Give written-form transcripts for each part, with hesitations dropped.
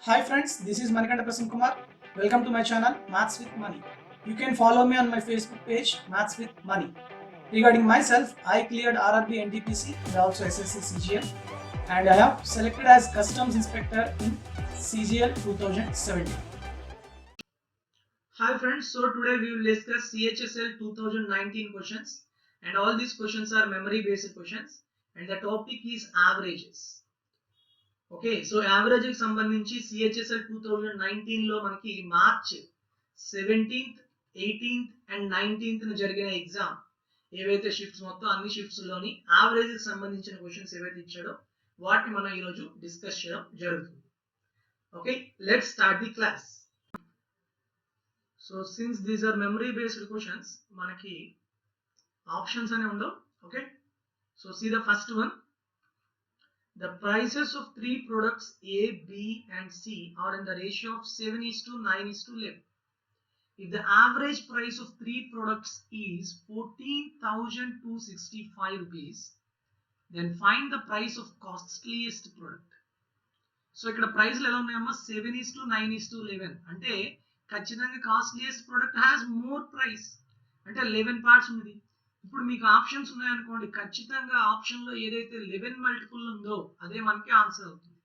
Hi friends, this is Manikanta Prasanna Kumar. Welcome to my channel Maths with Money. You can follow me on my Facebook page Maths with Money. Regarding myself, I cleared RRB NTPC and also SSC CGL, and I have selected as Customs Inspector in CGL 2017. Hi friends, so today we will discuss CHSL 2019 questions, and all these questions are memory based questions, and the topic is averages. Okay so average కి సంబంధించి CHSL 2019 లో మనకి March 17th 18th and 19th జరిగిన exam ఏవైతే shifts మొత్తం అన్ని shifts లోని average కి సంబంధించిన క్వశ్చన్స్ ఏవైతే ఇచ్చాడో వాటిని మనం ఈ రోజు డిస్కస్ చేయడం జరుగుతుంది. Okay let's start the class. So since these are memory based questions మనకి ఆప్షన్స్ అనే ఉండవు. Okay so see the first one. The prices of three products A, B and C are in the ratio of 7:9:11. If the average price of three products is 14,265 rupees, then find the price of costliest product. So ఇక్కడ ప్రైస్లు ఎలా ఉన్నాయమ్మా 7:9:11 అంటే ఖచ్చితంగా costliest product has more price అంటే 11 parts ఉంది. ఇప్పుడు మీకు options ఉన్నాయనుకోండి, ఖచ్చితంగా ఆప్షన్ లో ఏదైతే 11 మల్టిపుల్ ఉందో అదే మనకి ఆన్సర్ అవుతుంది.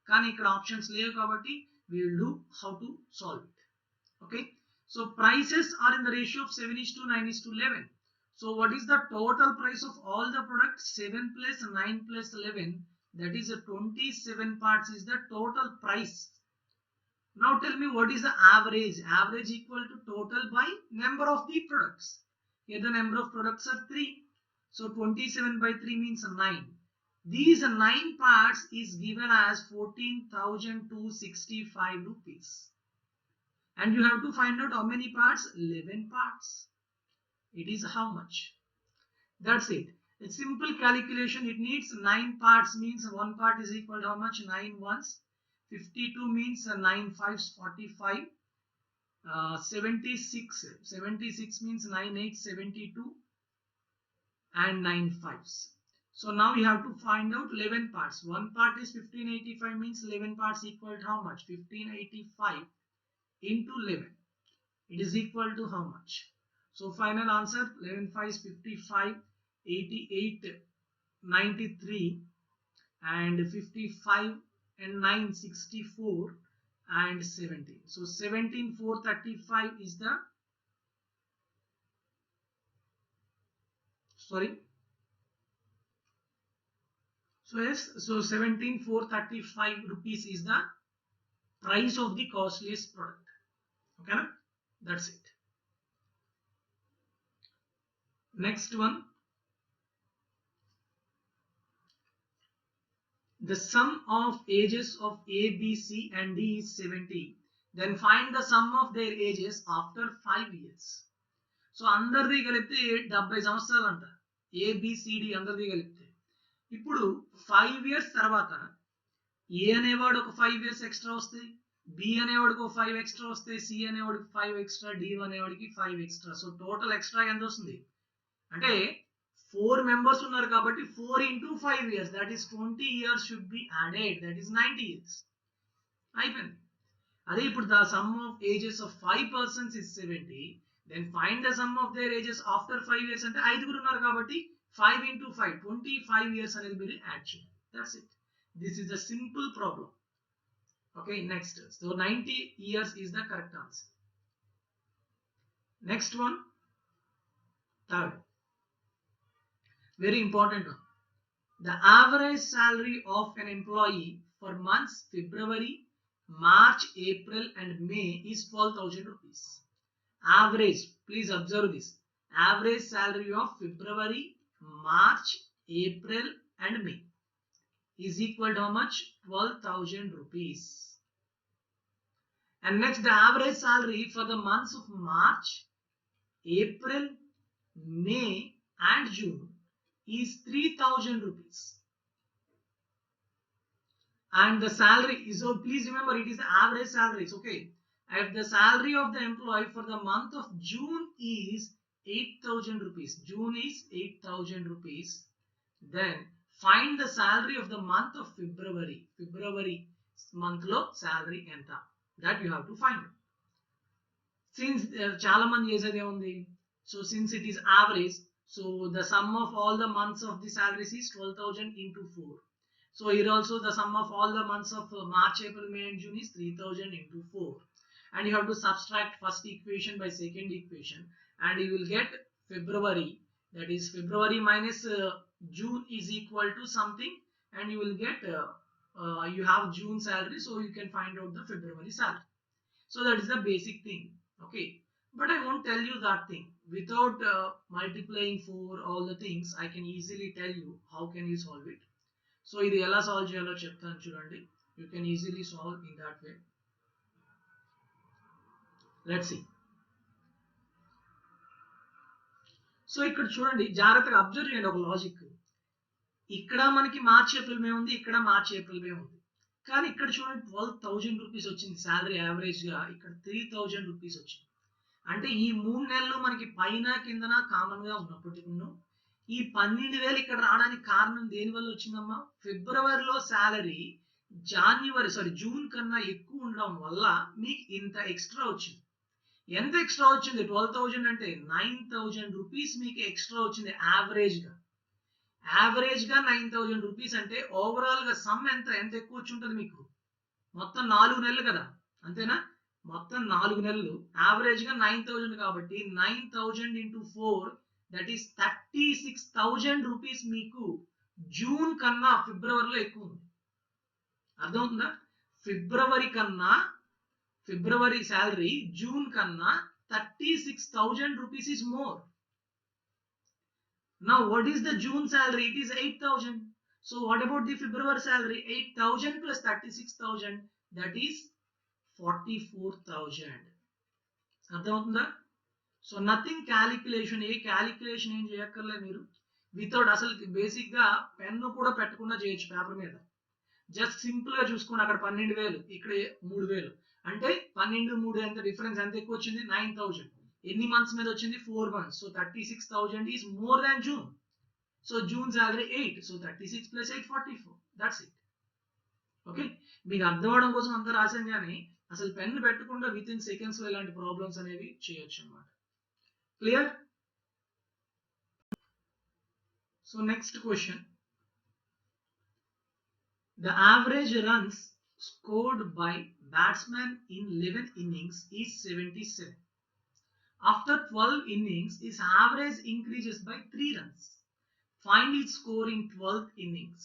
కానీ ఇక్కడ ఆప్షన్స్ లేవు కాబట్టి we will do how to solve it. Okay, so prices are in the ratio of 7:9:11. So what is the total price of all the products? 7 plus 9 plus 11, that is a 27 parts is the total price. Now tell me what is the average? Average equal to total by number of the products. Here the number of products are 3. So 27 by 3 means 9. These 9 parts is given as 14,265 rupees. And you have to find out how many parts? 11 parts. It is how much? That's it. A simple calculation. It needs 9 parts means 1 part is equal to how much? 9 ones. 52 means 9 fives 45. 76 means 9 8 72 and 9 fives. So now we have to find out 11 parts. One part is 1585 means 11 parts equal to how much? 1585 into 11. It is equal to how much? So final answer 11 fives 55, 88, 93 and 55 and 9 64 and 17. So 17,435 is the so 17,435 rupees is the price of the costliest product. Okay, na? That's it. Next one. The sum of ages of A, B, C and D is 70. Then find the sum of their ages after 5 years. So అందరిది కలిపితే 70 సంవత్సరాలు అంట. A B C D అందరిది కలిపితే ఇప్పుడు 5 years తర్వాత ఏ అనేవాడు ఒక 5 ఇయర్స్ ఎక్స్ట్రా వస్తాయి, బి అనేవాడికి ఒక 5 ఎక్స్ట్రా వస్తాయి, సి అనేవాడికి 5 ఎక్స్ట్రా, డి అనేవాడికి 5 ఎక్స్ట్రా. సో టోటల్ ఎక్స్ట్రా ఎంత వస్తుంది అంటే 4 members ఉన్నారు కాబట్టి 4 into 5 years, that is 20 years should be added, that is 90 years. అయిపోయింది. అదే ఇప్పుడు the sum of ages of 5 persons is 70. Then find the sum of their ages after 5 years అంటే 5 ఉన్నారు కాబట్టి 5 into 5 25 years అనేది మీరు యాడ్ చేయాలి. That's it. This is a simple problem. Okay, next. So 90 years is the correct answer. Next one, third. Very important one. The average salary of an employee for months February, March, April and May is 12,000 rupees. Average, please observe this. Average salary of February, March, April and May is equal to how much? 12,000 rupees. And next, the average salary for the months of March, April, May and June is 3,000 rupees. And the salary is, so please remember it is the average salaries. Okay, if the salary of the employee for the month of June is 8,000 rupees, June is 8,000 rupees, then find the salary of the month of February. February month లో salary ఎంత, that you have to find. Since చాలా మంది చేసేది ఏముంది, so since it is average, so the some of all the months of the salaries is 12,000 into 4. So here also the sum of all the months of March, April, May and June is 3,000 into 4. And you have to subtract first equation by second equation and you will get February, that is February minus June is equal to something, and you will get you have June salary, so you can find out the February salary. So that is the basic thing. Okay, but I won't tell you that thing without multiplying for all the things. I can easily tell you how can you solve it. So ఇది ఎలా solve చేయాలో చెప్తాను చూడండి. You can easily solve in that way. Let's see. So ఇక్కడ చూడండి, జాగ్రత్తగా observe చేయండి ఒక లాజిక్. ఇక్కడ మనకి మార్చ్ ఏప్రిల్ మే ఉంది, ఇక్కడ మార్చ్ ఏప్రిల్ మే ఉంది, కానీ ఇక్కడ చూడండి 12,000 రూపీస్ వచ్చింది శాలరీ యావరేజ్ గా, ఇక్కడ 3,000 రూపీస్ వచ్చింది. అంటే ఈ 3 నెలలు మనకి పైన కిందన కామన్ గా ఉన్నప్పటికీ ఈ 12,000 ఇక్కడ రావడానికి కారణం దేని వల్ల వచ్చిందమ్మా, ఫిబ్రవరిలో శాలరీ జూన్ కన్నా ఎక్కువ ఉండడం వల్ల మీకు ఇంత ఎక్స్ట్రా వచ్చింది. ఎంత ఎక్స్ట్రా వచ్చింది, 12,000 అంటే 9,000 రూపీస్ మీకు ఎక్స్ట్రా వచ్చింది యావరేజ్ గా. 9,000 రూపీస్ అంటే ఓవరాల్ గా సమ్ ఎంత ఎక్కువ వచ్చి ఉంటుంది మీకు, మొత్తం 4 నెలలు కదా, అంతేనా, మొత్తం 4 నెలలు యావరేజ్ గా 9,000 కాబట్టి 9,000 into 4 దట్ ఈస్ 36,000 రూపీస్ మీకు జూన్ కన్నా ఫిబ్రవరిలో ఎక్కువ ఉంది. అర్థమవుతుందా, ఫిబ్రవరి శాలరీ జూన్ కన్నా 36,000 rupees is more. Now what is the June salary? It is 8,000. So what about the February salary? 8,000 plus 36,000, that is 44,000. అర్థమవుతుందా? సో నథింగ్ క్యాలిక్యులేషన్, ఏ క్యాలిక్యులేషన్ ఏం చేయక్కర్లే మీరు, వితౌట్ అసలు బేసిక్ గా పెన్ను కూడా పెట్టకుండా చేయొచ్చు పేపర్ మీద. జస్ట్ సింపుల్ గా చూసుకోండి, అక్కడ 12,000 ఇక్కడ 3,000 అంటే 12 3 ఎంత డిఫరెన్స్, ఎంత ఎక్కువ వచ్చింది, 9,000. ఎన్ని మంత్స్ మీద వచ్చింది, 4 months. So 36,000 is more than June. So June salary 8, so 36 plus 8 44. That's it. Okay, మీకు అర్థం అవడం కోసం అంతా రాశాను, కానీ అసలు పెన్ను పెట్టకుండా విత్ ఇన్ సెకండ్స్ లో ఇలాంటి ప్రాబ్లమ్స్ అనేవి చేయొచ్చు అన్నమాట. Clear? So next question, the average runs scored by batsman in 11 innings is 77. After 12 innings, his average increases by 3 runs. Find its score in 12th innings.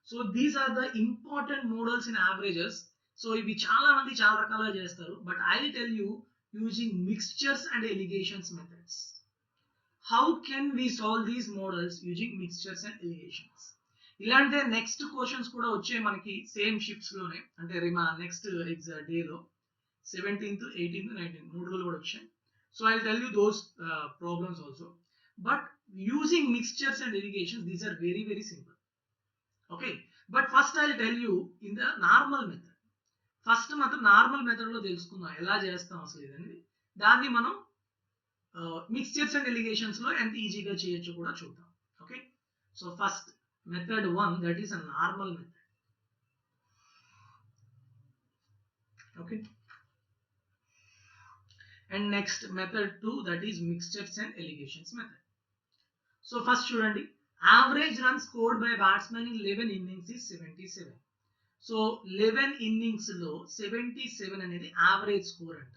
So these are the important models in averages. So ivi chaala mandi chaala rakaluga chestaru, but I will tell you using mixtures and allegations methods. How can we solve these models using mixtures and allegations? ఇలాంటి next questions కూడా వచ్చాయి మనకి same shifts లోనే, అంటే మా next day లో 17th 18th 19th 3 రోజులు కూడా వచ్చాయి. So I'll tell you those problems also, but using mixtures and allegations, these are very very simple. Okay, but first I'll tell you in the normal method. First మనం normal method లో తెలుసుకుందాం ఎలా చేస్తాం అసలు ఇదనేది, దాన్ని మనం మిక్స్చర్స్ అండ్ ఎలిగేషన్స్ లో ఎంత ఈజీగా చేయొచ్చు కూడా చూద్దాం. Okay, so first method 1, that is a normal method. Okay, and next method 2, that is mixtures and allegations method. So first చూడండి, average runs scored by batsman in 11 innings is 77. So 11 innings లో 77 అనేది average score అంట.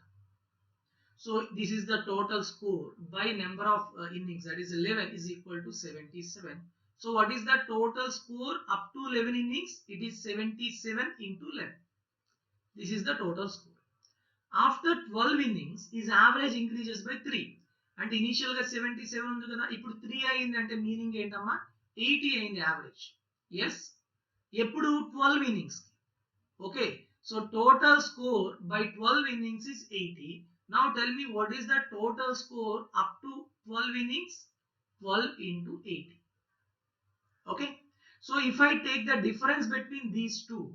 So this is the total score by number of innings, that is 11 is equal to 77. So what is the total score up to 11 innings? It is 77 into 11. This is the total score. After 12 innings, his average increases by 3. And initial గా 77 ఉంది కదా, ఇప్పుడు 3 అయింది అంటే meaning ఏంటమ్మా, 80 అయింది average. Yes, ఎప్పుడు 12 innings. Okay, so total score by 12 innings is 80. Now tell me what is the total score up to 12 innings? 12 into 80. Okay, so if I take the difference between these two,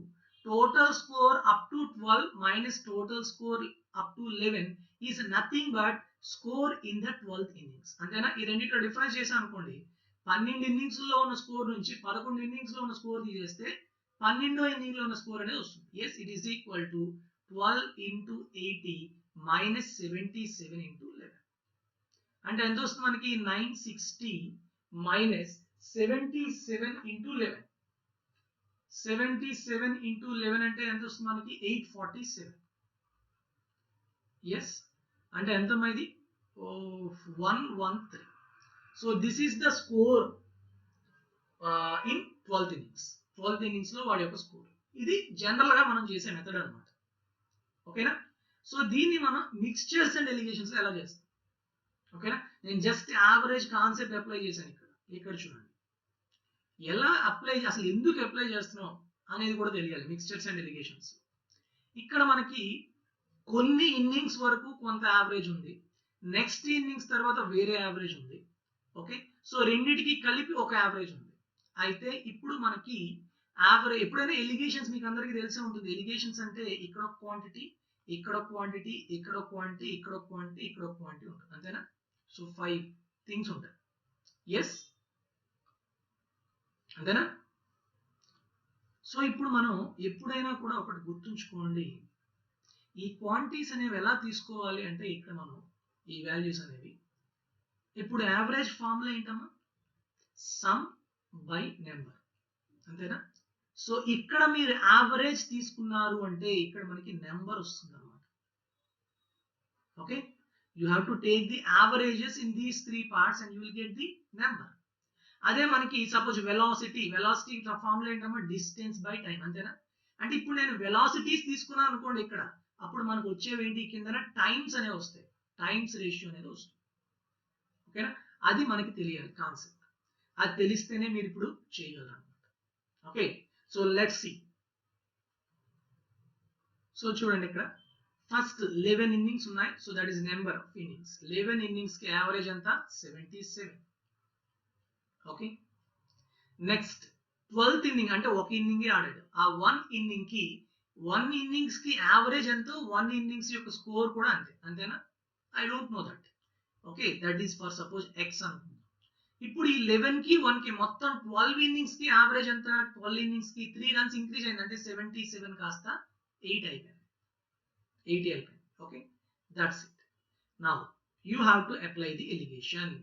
total score up to 12 minus total score up to 11 is nothing but score in the 12th innings. అంతేనా, ఈ రెండిట్లో difference చేసాం అనుకోండి, 12 innings లో ఉన్న score నుంచి 11 innings లో ఉన్న స్కోర్ తీసేస్తే 12వ ఇన్నింగ్ లో ఉన్న స్కోర్ అనేది వస్తుంది. Yes, it is equal to 12 into 80 minus 77 into 11. అంటే ఎంత వస్తుంది మనకి? 960 minus 77 into 11. 77 into 11 అంటే ఎంత వస్తుంది మనకి? 847. ఎస్, అంటే ఎంత ఇది? 113. So this is the score in 12th innings. 12th innings లో వాడి యొక్క స్కోర్ ఇది. జనరల్ గా మనం చేసే మెథడ్ అన్నమాట. ఓకేనా? సో దీన్ని మనం మిక్స్చర్స్ అండ్ ఎలిగేషన్స్ ఎలా చేస్తాం? ఓకేనా? నేను జస్ట్ యావరేజ్ కాన్సెప్ట్ అప్లై చేశాను ఇక్కడ చూడండి. ఎలా అప్లై, అసలు ఎందుకు అప్లై చేస్తున్నాం అనేది కూడా తెలియాలి మిక్స్చర్స్ అండ్ ఎలిగేషన్స్. ఇక్కడ మనకి కొన్ని ఇన్నింగ్స్ వరకు కొంత యావరేజ్ ఉంది, నెక్స్ట్ ఇన్నింగ్స్ తర్వాత వేరే యావరేజ్ ఉంది. ఓకే, సో రెండిటికి కలిపి ఒక యావరేజ్ ఉంది. అయితే ఇప్పుడు మనకి యావరేజ్, ఎప్పుడైనా ఎలిగేషన్స్ మీకు అందరికీ తెలిసే ఉంటుంది. ఎలిగేషన్స్ అంటే ఇక్కడ ఒక క్వాంటిటీ, ఇక్కడ ఒక క్వాంటిటీ, ఇక్కడ ఒక క్వాంటిటీ, ఇక్కడ ఒక క్వాంటిటీ, ఇక్కడ ఒక క్వాంటిటీ ఉంటుంది, అంతేనా? సో 5 థింగ్స్ ఉంటాయి. ఎస్, అంతేనా? సో ఇప్పుడు మనం ఎప్పుడైనా కూడా ఒకటి గుర్తుంచుకోండి, ఈ క్వాంటిటీస్ అనేవి ఎలా తీసుకోవాలి అంటే ఇక్కడ మనం ఈ వాల్యూస్ అనేవి ఇప్పుడు యావరేజ్ ఫార్ములా ఏంటమ్మా? సమ్ బై నెంబర్, అంతేనా? సో ఇక్కడ మీరు యావరేజ్ తీసుకున్నారు అంటే ఇక్కడ మనకి నెంబర్ వస్తుంది అన్నమాట. Okay, you have to take the averages in these 3 parts and you will get the number. అదే మనకి సపోజ్ వెలాసిటీ ఫార్ములా ఏంటమ్మా? డిస్టెన్స్ బై టైం, అంతేనా? అంటే ఇప్పుడు నేను వెలాసిటీస్ తీసుకున్నాను అనుకోండి, ఇక్కడ అప్పుడు మనకు వచ్చేవి ఏంటి? కిందన టైమ్స్ అనేవి వస్తాయి, టైమ్స్ రేషియో అనేది వస్తుంది. ఓకేనా? అది మనకి తెలియాలి కాన్సెప్ట్. అది తెలిస్తేనే మీరు ఇప్పుడు చేయగలరు అనమాట. Okay, so let's see. So చూడండి, ఇక్కడ ఫస్ట్ 11 ఇన్నింగ్స్ ఉన్నాయి. So that is number of innings. 11 innings కి యావరేజ్ ఎంత? 77. ఓకే, నెక్స్ట్ 12th ఇన్నింగ్ అంటే ఒక ఇన్నింగే ఆడాడు. ఆ 1 ఇన్నింగ్స్ కి యావరేజ్ ఎంతో 1 ఇన్నింగ్స్ యొక్క స్కోర్ కూడా అంతే, అంతేనా? I don't know that. Okay, that is for suppose X అనుకుందాం. ఇప్పుడు ఈ 11 కి 1 కి మొత్తం 12 ఇన్నింగ్స్ కి యావరేజ్ ఎంత? 12 ఇన్నింగ్స్ కి 3 runs ఇంక్రీజ్ అయింది, అంటే 77 కాస్త 8 అయిపోయింది, 80 అయిపోయింది. Okay, that's it. Now you have to apply the allegation.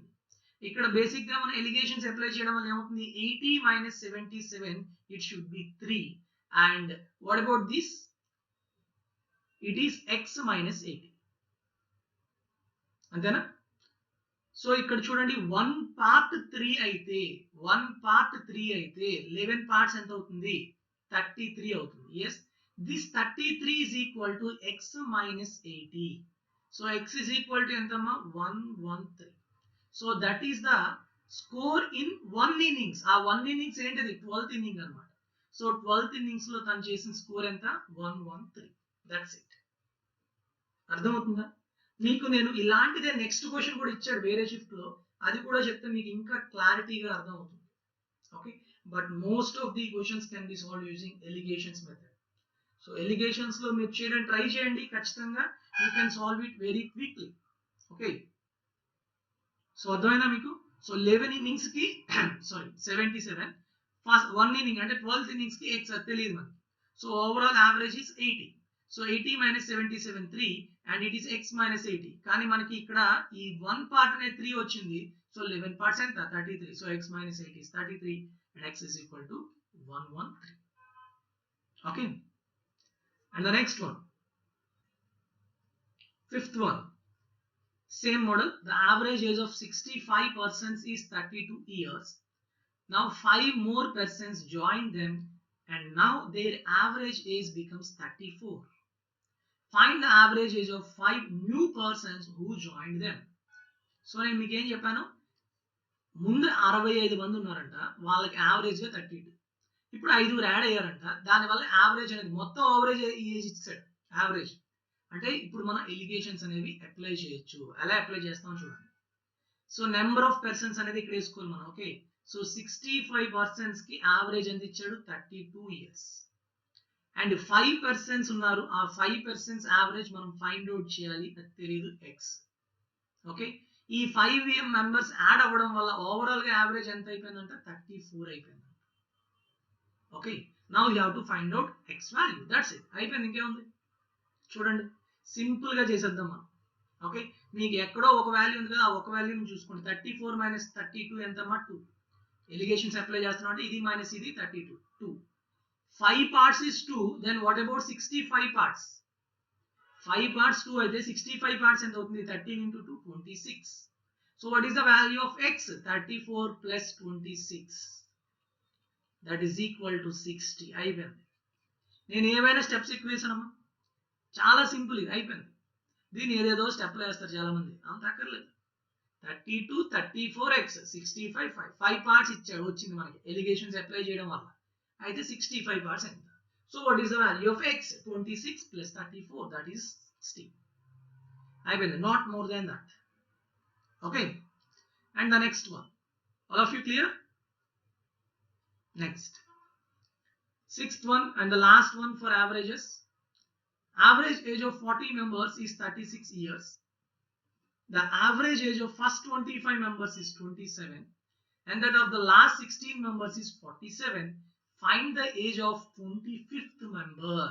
ఇక్కడ బేసిక్ గా మన ఎలిగేషన్స్ అప్లై చేయడం వల్ల ఏమవుతుంది? 80 minus 77, it should be 3. And what about this? It is x minus 80, అంతేనా? సో ఇక్కడ చూడండి, 1 part 3 అయితే 11 parts ఎంత అవుతుంది? 33 అవుతుంది. Yes, this 33 is equal to x minus 80. So x is equal to ఎంతమ్మా? 113. So that is the score in 1 innings. ఆ 1 innings ఏంటిది? 12th inning అన్నమాట. సో 12th innings లో తను చేసిన స్కోర్ ఎంత? 113. That's it. అర్థమవుతుందా మీకు? నేను ఇలాంటిదే నెక్స్ట్ క్వశ్చన్ కూడా ఇచ్చాడు వేరే షిఫ్ట్ లో, అది కూడా చెప్తే మీకు ఇంకా క్లారిటీగా అర్థమవుతుంది. Okay, but most of the questions can be solve using allegations method. So allegations లో మీరు చేయడానికి ట్రై చేయండి, ఖచ్చితంగా you can solve it very quickly. Okay, so అర్థమైనా మీకు? సో 11 innings కి 77, ఫస్ట్ 1 inning అంటే 12th innings కి x తెలియదు మనకి. So overall average is 80. So 80 minus 77 3, and it is x minus 80. కానీ మనకి ఇక్కడ ఈ 1 part అనేది 3 వచ్చింది. సో 11 parts ఎంత? 33. So x minus 80 is 33 and x is equal to 113. Okay, and the next one, 5th one, same model. The average age of 65 persons is 32 years. Now 5 more persons join them and now their average age becomes 34. Find the average age of 5 new persons who joined them. So నేను మీకు ఏం చెప్పాను? ముందు 65 మంది ఉన్నారంట, వాళ్ళకి average గా 32. ఇప్పుడు 5 యాడ్ అయ్యారంట, దానివల్ల యావరేజ్ అనేది మొత్తం యావరేజ్ ఏజ్ ఇచ్చాడు. యావరేజ్ అంటే ఇప్పుడు మనం ఎలిగేషన్స్ అనేవి అప్లై చేయొచ్చు. ఎలా అప్లై చేస్తాం చూడండి. సో నెంబర్ ఆఫ్ పర్సన్స్ అనేది ఇక్కడ వేసుకోవాలి మనం. ఓకే, సో 65 persons కి యావరేజ్ ఎంత ఇచ్చాడు? 32 years. అండ్ 5 persons ఉన్నారు, ఆ 5 persons యావరేజ్ మనం ఫైండ్ అవుట్ చేయాలి, అది తెలియదు, x. ఓకే, ఈ 5 మెంబర్స్ యాడ్ అవ్వడం వల్ల ఓవరాల్ గా యావరేజ్ ఎంత అయిపోయిందంటే 34 అయిపోయింది. Okay, now you have to find out X value. That's it, అయిపోయింది. ఇంకేముంది చూడండి, సింపుల్ గా చేసేద్దాం మనం. ఓకే, మీకు ఎక్కడో ఒక వాల్యూ ఉంది కదా, ఆ ఒక వాల్యూని చూసుకోండి. 34 మైనస్ 32 ఎంతమ్మా? 2. ఎలిగేషన్స్ అప్లై చేస్తున్నాం అంటే ఇది మైనస్ ఇది 32. 2 5 parts is 2. Then what about 65 parts? 5 parts 2 అయితే 65 parts ఎంత అవుతుంది? 13 into 2 26. So what is the value of x? 34 plus 26, that is equal to 60. అయిపోయింది. నేను ఏమైనా స్టెప్స్ ఎక్కువ వేసానమ్మా, చాలా సింపుల్, ఇది అయిపోయింది. దీన్ని ఏదేదో స్టెప్లో వేస్తారు చాలా మంది, అంత అక్కర్లేదు. 32 34x 65 5 పార్ట్స్ ఇచ్చాడు, వచ్చింది మనకి ఎలిగేషన్స్ అప్లై చేయడం వల్ల. అయితే 65 parts ఎంత? So what is the value of x? 26 plus 34, that is 60. అయిపోయింది, not more than that. Okay, and the next one, all of you clear? Next, sixth one and the last one for averages. Average age of 40 members is 36 years. The average age of first 25 members is 27, and that of the last 16 members is 47. Find the age of 25th member.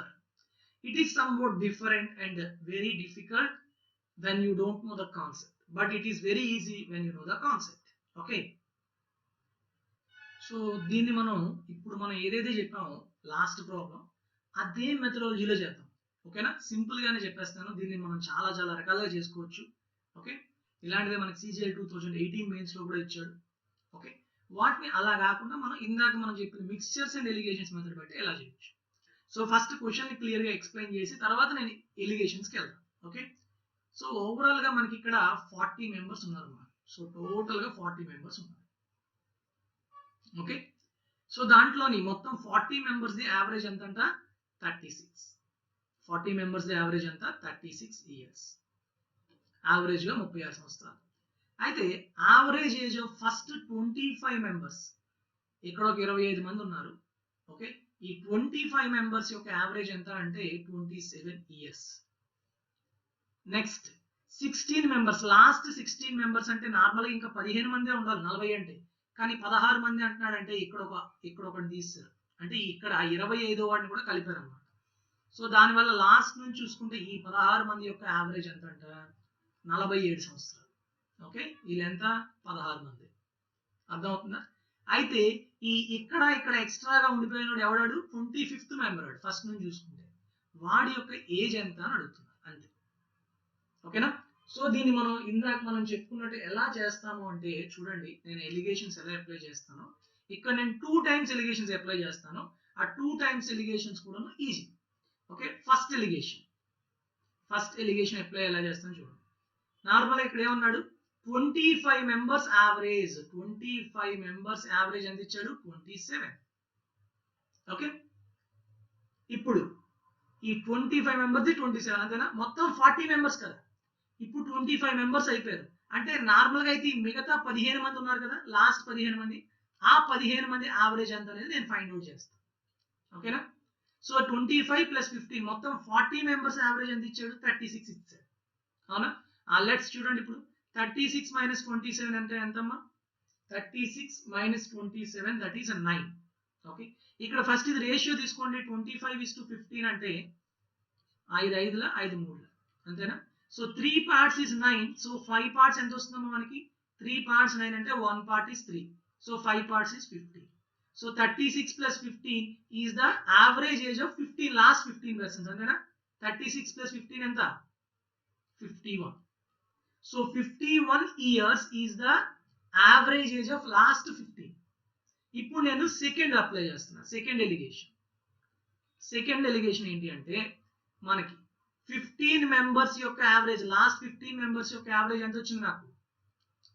It is somewhat different and very difficult when you don't know the concept, but it is very easy when you know the concept. Okay, so దీన్ని ఇప్పుడు మనం ఏదైతే చెప్పామో last problem, అదే మెథడాలజీలో చేద్దాం. ఓకేనా, simple గానే చెప్పేస్తాను. దీన్ని మనం చాలా చాలా రకాలుగా చేసుకోవచ్చు. ఓకే, ఇలాంటిదే మనకి CGL 2018 మెయిన్స్ లో కూడా ఇచ్చాడు. ఓకే, వాటిని అలా కాకుండా మనం ఇందాక మనం చెప్పిన మిక్స్చర్స్ అండ్ ఎలిగేషన్స్ మెథడ్ బట్టి ఎలా చేయొచ్చు. సో ఫస్ట్ క్వశ్చన్ ని క్లియర్ గా ఎక్స్ప్లెయిన్ చేసి తర్వాత నేను ఎలిగేషన్స్ కి వెళ్తాను. ఓకే, సో ఓవరాల్ గా మనకి ఇక్కడ 40 మెంబర్స్ ఉన్నారు అన్నమాట. సో టోటల్ గా 40 మెంబర్స్ ఉన్నారు. ఓకే, సో దాంట్లోని మొత్తం 40 మెంబర్స్ ది యావరేజ్ ఎంత అంట? 36. 40 మెంబర్స్ ది యావరేజ్ ఎంత? 36 ఇయర్స్. యావరేజ్ గా 36 సంవత్సరాలు. అయితే average age of first 25 members, ఇక్కడ ఒక 25 మంది ఉన్నారు. ఓకే, ఈ 25 మెంబర్స్ యొక్క యావరేజ్ ఎంత అంటే 27 years. Next 16 members, last 16 members అంటే నార్మల్ గా ఇంకా 15 మందే ఉండాలి 40 అంటే, కానీ 16 మంది అంటున్నాడంటే ఇక్కడ ఒకటి తీస్తారు, అంటే ఇక్కడ 25వ వాడిని కూడా కలిపారు అన్నమాట. సో దానివల్ల లాస్ట్ నుంచి చూసుకుంటే ఈ 16 మంది యొక్క యావరేజ్ ఎంత అంట? 47 సంవత్సరాలు. ఓకే, వీళ్ళెంత? 16 మంది. అర్థమవుతుందా? అయితే ఇక్కడ ఎక్స్ట్రాగా ఉండిపోయినాడు ఎవడాడు? 25th మెంబర్ వాడు. ఫస్ట్ నుంచి చూసుకుంటే వాడి యొక్క ఏజ్ ఎంత అని అడుగుతున్నారు అంతే. ఓకేనా, సో దీన్ని మనం ఇందాక మనం చెప్పుకున్నట్టు ఎలా చేస్తాము అంటే చూడండి, నేను ఎలిగేషన్స్ ఎలా అప్లై చేస్తానో ఇక్కడ నేను 2 times ఎలిగేషన్స్ అప్లై చేస్తాను. ఆ 2 times ఎలిగేషన్స్ కూడా easy. Okay, first allegation apply ఎలా చేస్తాను చూడండి. నార్మల్ ఇక్కడ ఏమన్నాడు? 25 మెంబర్స్ యావరేజ్. 25 మెంబర్స్ యావరేజ్ ఎంత ఇచ్చాడు? 27. ఓకే, ఇప్పుడు ఈ 25 మెంబర్స్ 27 అంతేనా? మొత్తం 40 మెంబర్స్ కదా. ఇప్పుడు 25 మెంబర్స్ అయిపోయారు అంటే నార్మల్ గా అయితే మిగతా 15 మంది ఉన్నారు కదా, లాస్ట్ 15 మంది, ఆ 15 మంది యావరేజ్ ఎంత అనేది నేను ఫైండ్ అవుట్ చేస్తాను. ఓకేనా, సో 25 plus 15 మొత్తం 40 మెంబర్స్ యావరేజ్ ఎంత ఇచ్చాడు? 36 ఇచ్చాడు. అవునా, లెట్స్ చూడండి ఇప్పుడు 36 minus 27 అంటే ఎంతమ్మా? 36 minus 27, that is 9. ఓకే, ఇక్కడ ఫస్ట్ ఇది రేషియో తీసుకోండి. 25:15 అంటే 5 5ల 5 3ల అంతేనా? So 3 parts is 9. So 5 parts ఎంత వస్తుందమ్మా మనకి? 3 parts 9 అంటే 1 part is 3. So 5 parts is 15. So 36 plus 15 is the average age of 15 last 15 persons అంతేనా? 36 plus 15 ఎంత? 51. So 51 years is the average age of last 15. ఇప్పుడు నేను సెకండ్ అప్లై చేస్తున్నా. Second allegation ఏంటి అంటే మనకి 15 మెంబర్స్ యొక్క యావరేజ్, లాస్ట్ 15 మెంబర్స్ యొక్క యావరేజ్ ఎంత వచ్చింది? నాకు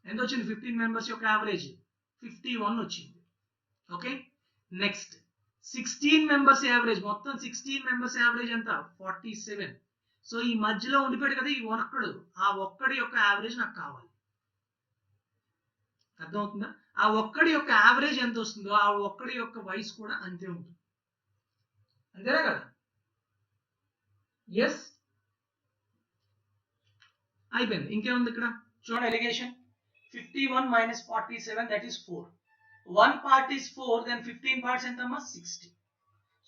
ఎంత వచ్చింది? 15 మెంబర్స్ యొక్క యావరేజ్ 51 వచ్చింది. ఓకే, నెక్స్ట్ 16 మెంబర్స్ యావరేజ్, మొత్తం 16 మెంబర్స్ యావరేజ్ ఎంత? 47. సో ఈ మధ్యలో ఉండిపోయాడు కదా ఈ ఒక్కడు, ఆ ఒక్కడి యొక్క యావరేజ్ నాకు కావాలి. అర్థమవుతుందా? ఆ ఒక్కడి యొక్క యావరేజ్ ఎంత వస్తుందో ఆ ఒక్కడి యొక్క వయసు కూడా అంతే ఉంటుంది. అంతేనా కదా? ఎస్, అయిపోయింది. ఇంకేముంది ఇక్కడ చూడండి allegation. 51 minus 47, that is 4. 1 part is 4, then 15 parts ఎంతమ్మా? 60.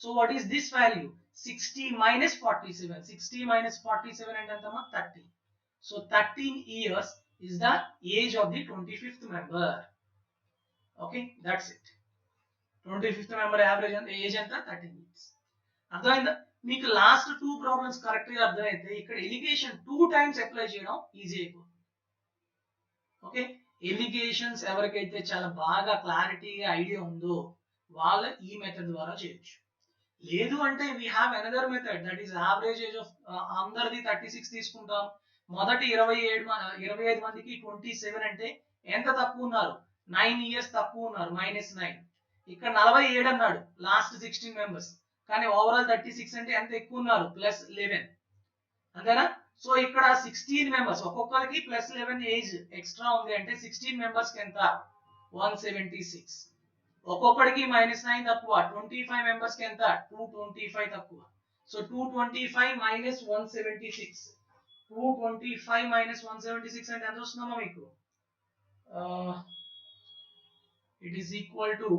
So what is this value? 60 minus 47. 60 minus 47 and 30. So 13 years is the age of the 25th member. Okay, that's it. 25th member average and age and 13 years. అర్థమైందా? మీకు last 2 problems correct గా అర్థమైతే ఇక్కడ allegation 2 times apply చేయడం easy అయిపోతుంది. Okay, allegations ఎవరికైతే చాలా బాగా క్లారిటీగా ఐడియా ఉందో వాళ్ళ ఈ మెథడ్ ద్వారా చేయొచ్చు. లేదు అంటే we have another method, that is average age of అందరిది 36 తీసుకుంటాం. మొదటి 25 మందికి 27 అంటే ఎంత తక్కువ ఉన్నారు? 9 ఇయర్స్ తక్కువ ఉన్నారు, -9. ఇక్కడ 47 అన్నాడు లాస్ట్ 16 మెంబర్స్, కానీ ఓవరాల్ 36 అంటే ఎంత ఎక్కువ ఉన్నారు? +11. అంతేనా? సో ఇక్కడ 16 మెంబర్స్, ఒక్కొక్కరికి +11 ఏజ్ ఎక్స్ట్రా ఉంది అంటే 16 మెంబర్స్ కి ఎంత? 176. ఒక్కొక్కడికి -9 తక్కువ, 25 మెంబర్స్ కి ఎంత? 225 తక్కువ. సో 225 - 176, 225 - 176 అంటే ఎంత వస్తుందమ్మా మీకు? ఇట్ ఈస్ ఈక్వల్ టు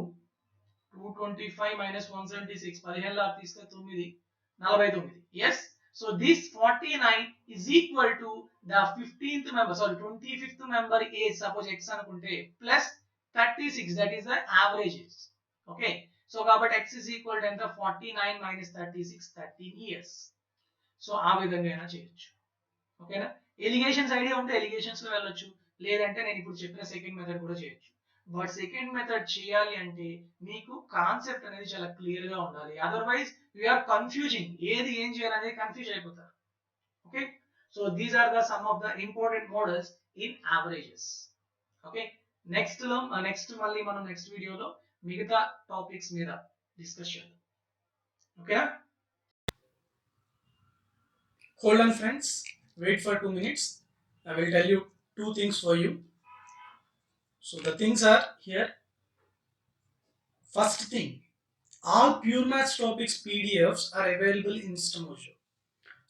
225 - 176, 17 తీస్తే 9, 49. Yes, so this 49 is equal to the 15th member, sorry 25th member age, suppose x అనుకుంటే plus 36, that is the average age. Okay, so కాబట్టి x is equal to ఎంత? 49 - 36, 13 years. So ఆ విధంగా అయినా చేయొచ్చు. ఓకేనా? Allegations idea ఉంటే allegations లో వెళ్ళొచ్చు, లేదంటే నేను ఇప్పుడు చెప్పిన సెకండ్ మెథడ్ కూడా చేయొచ్చు. బట్ సెకండ్ మెథడ్ చేయాలి అంటే మీకు కాన్సెప్ట్ అనేది చాలా క్లియర్ గా ఉండాలి, అదర్వైజ్ యు ఆర్ కన్ఫ్యూజింగ్, ఏది ఏం చేయాలనేది కన్ఫ్యూజ్ అయిపోతారు. Okay, so these are the some of the important models in averages. Okay, next మళ్ళీ మనం నెక్స్ట్ వీడియోలో మిగతా టాపిక్స్ మీద డిస్కస్ చేద్దాం. ఓకేనా? Hold on friends, wait for 2 minutes. I will tell you 2 things for you. So the things are here. First thing, all pure maths topics PDFs are available in InstaMojo.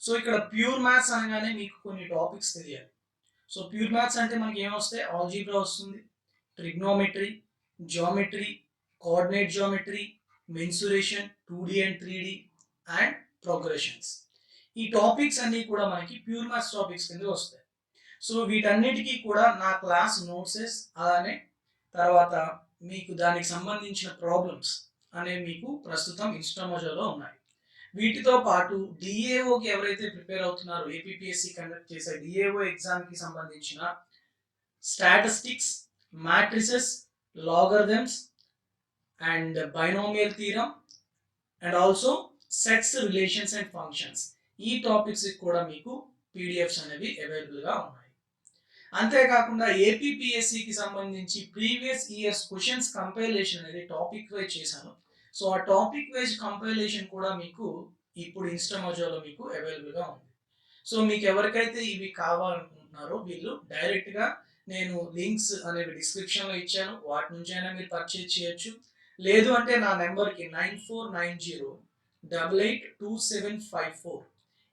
So ఇక్కడ pure maths అనగానే మీకు కొన్ని topics తెలియాలి. So pure maths అంటే మనకి ఏమొస్తాయి? Algebra వస్తుంది, trigonometry, geometry, coordinate geometry, mensuration, 2D and 3D and progressions. ఈ టాపిక్స్ అన్ని కూడా మనకి ప్యూర్ మ్యాథ్స్ టాపిక్స్ కింద వస్తాయి. సో వీటన్నిటికీ కూడా నా క్లాస్ నోట్సెస్, అలానే తర్వాత మీకు దానికి సంబంధించిన ప్రాబ్లమ్స్ అనేవి మీకు ప్రస్తుతం ఇన్స్టామోజోలో ఉన్నాయి. వీటితో పాటు డిఏఓకి ఎవరైతే ప్రిపేర్ అవుతున్నారో, ఏపీపీఎస్సీ కండక్ట్ చేసే డిఏఓ ఎగ్జామ్కి సంబంధించిన statistics, matrices, logarithms and binomial theorem and also sets, relations and functions, ఈ టాపిక్స్ కూడా మీకు పీడిఎఫ్స్ అనేవి అవైలబుల్గా ఉన్నాయి. అంతేకాకుండా ఏపీపీఎస్సీకి సంబంధించి ప్రీవియస్ ఇయర్స్ క్వశ్చన్స్ కంపైలేషన్ అనేది టాపిక్ వైజ్ చేశాను. సో ఆ టాపిక్ వైజ్ కంపైలేషన్ కూడా మీకు ఇప్పుడు ఇన్స్టామోజోలో మీకు అవైలబుల్గా ఉంది. సో మీకు ఎవరికైతే ఇవి కావాలనుకుంటున్నారో వీళ్ళు డైరెక్ట్గా నేను లింక్స్ అనేవి డిస్క్రిప్షన్లో ఇచ్చాను, వాటి నుంచి అయినా మీరు పర్చేజ్ చేయొచ్చు. లేదు అంటే నా నెంబర్కి 9490882754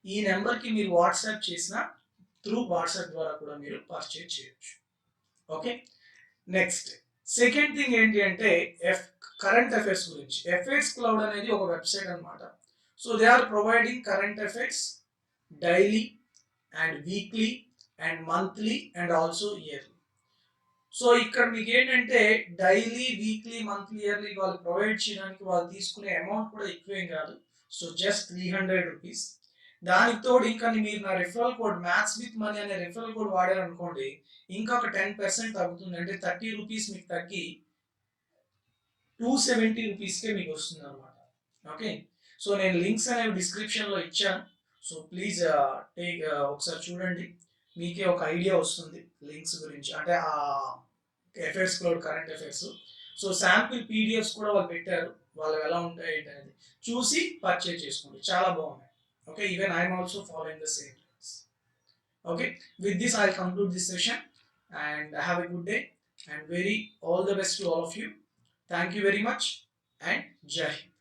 ఈ నెంబర్కి మీరు వాట్సాప్ చేసిన త్రూ వాట్సాప్ ద్వారా కూడా మీరు పర్చేజ్ చేయొచ్చు. ఓకే, నెక్స్ట్ సెకండ్ థింగ్ ఏంటి అంటే కరెంట్ అఫైర్స్ గురించి. ఎఫ్ఎక్స్ క్లౌడ్ అనేది ఒక వెబ్సైట్ అనమాట. So they are providing current affairs daily and weekly and monthly and also yearly. So ఇక్కడ మీకు ఏంటంటే డైలీ, వీక్లీ, మంత్లీ, ఇయర్లీ వాళ్ళు ప్రొవైడ్ చేయడానికి వాళ్ళు తీసుకునే అమౌంట్ కూడా ఎక్కువేం కాదు. So just 300 rupees. దానికి తోడు ఇంకా మీరు నా referral code maths with money అనే రిఫరల్ కోడ్ వాడారనుకోండి, ఇంకొక 10% తగ్గుతుంది. అంటే 30 రూపీస్ మీకు తగ్గి 270 రూపీస్కే మీకు వస్తుంది అనమాట. ఓకే, సో నేను లింక్స్ అనేవి డిస్క్రిప్షన్లో ఇచ్చాను. సో ప్లీజ్ ఒకసారి చూడండి, మీకే ఒక ఐడియా వస్తుంది లింక్స్ గురించి, అంటే ఆ affairs cloud current affairs. So sample PDFs కూడా వాళ్ళు పెట్టారు, వాళ్ళు ఎలా ఉంటాయి ఏంటనేది చూసి పర్చేజ్ చేసుకోండి, చాలా బాగున్నాయి. Okay, even I am also following the same rules. Okay, with this I'll conclude this session and have a good day and all the best to all of you. Thank you very much and Jai Hind.